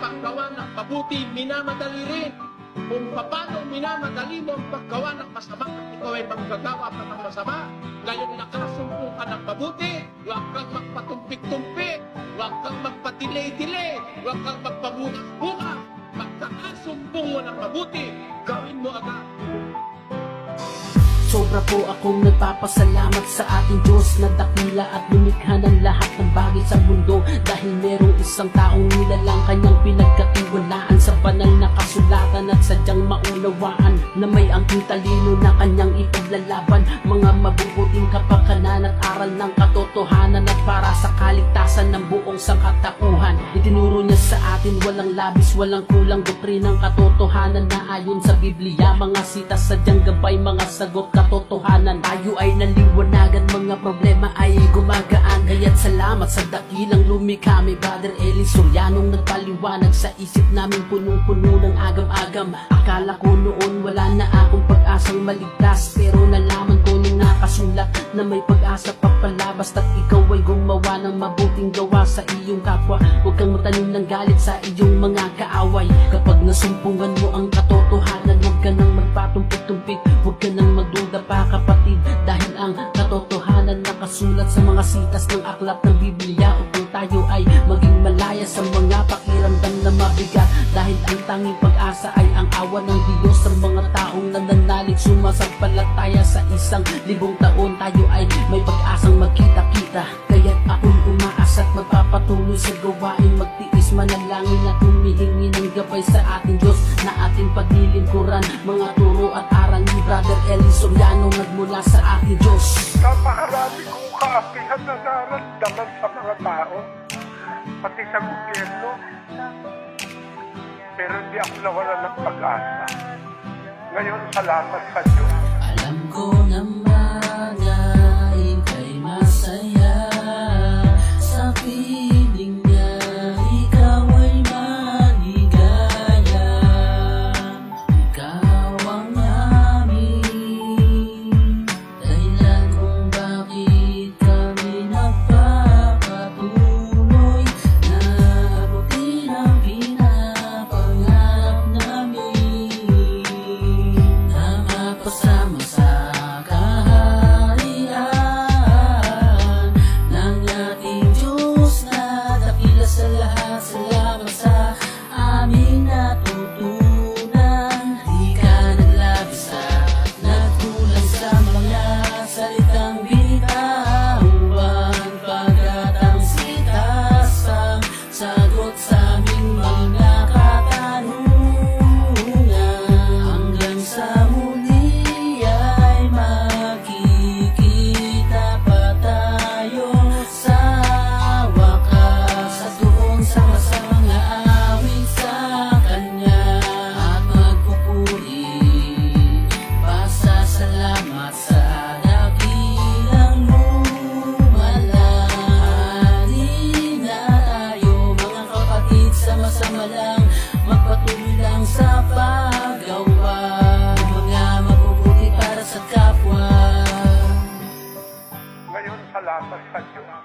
paggawa ng mabuti, minamadali rin. Kung paano minamadali mo ang paggawa ng masama at ikaw ay manggagawa pa ng masama, ngayon nakasumpong ka ng mabuti, huwag kang magpatumpik-tumpik, huwag kang magpadelay-delay, huwag kang magpabukas-bukas. Magkakasumpong mo ng mabuti, gawin mo agad. Sobra po akong nagpapasalamat sa ating Diyos na dakila at lumikha ng lahat ng bagay sa mundo. Dahil merong isang taong nilalang kanyang pinagkatiwalaan sa banal na kasulatan at sadyang maunawaan na may angking talino na kanyang ipaglalaban. Mga mabubuting kapakanan at aral ng katotohanan at para sa kaligtasan ng buong sangkatauhan. Itinuro niya sa atin walang labis, walang kulang doktrinang katotohanan na ayon sa Biblia. Mga sitas sadyang gabay, mga sagot katotohanan. Tayo ay naliwanagan, mga problema ay gumagaan. Kaya't salamat sa dakilang lumikha, may Brother Eli Sorianong nagpaliwanag sa isip namin punong-puno ng agam-agam. Akala ko noon wala na akong pag-asang maligtas, pero nalaman ko nung nakasulat na may pag-asa pa pala basta't ikaw ay gumawa ng mabuting gawa sa iyong kapwa. Huwag kang matanim ng galit sa iyong mga kaaway. Kapag nasumpungan mo ang katotohanan, huwag ka nang magpatumpik-tumpik, huwag ka nang magduda pa kapatid, dahil ang katotohanan nakasulat sa mga sitas ng aklat ng Biblia upang tayo ay maging malaya sa mga pakiramdam na mabigat. Dahil ang tanging pag-asa ay ang awa ng Diyos sa mga taong nananalig sumasampalataya sa 1,000 taon. Tayo ay may pag-asang magkita-kita, kaya't ako'y umaasa at magpapatuloy sa gawain, magtiis manalangin at humihingi ng gabay sa ating Diyos na ating paglilingkuran. Mga turo at aral ni Brother Eli Soriano nagmula sa ating Diyos. Napakarami kong kaapihan na naramdaman sa mga tao, pati sa gobyerno. Pero hindi ako nawala ng pag-asa. Ngayon, salamat sa Diyos. Alam ko naman na ika'y masaya sa piling niya, ikaw ay maligaya. Ikaw ang amin dahilan kung bakit kami nagpapatuloy na abutin ang pinapangarap namin na mapasama sa kaharian ng ating Diyos na dakila sa lahat. Salamat sa aming natutunan. Di ka naglabis at nagkulang sa mga salitang bitawan, pagkat ang sitas ang sagot sa aming mga katanungan. Hanggang sa muli ay magkikita pa tayo sa wakas, at doon sa mga awit sa Kanya at magpupuri pasasalamat sa dakilang lumala. Di na tayo mga kapatid, sama-sama lang magpatuloy lang sa paggawa ng mga mabubuti para sa kapwa. Ngayon, salamat sa Diyos.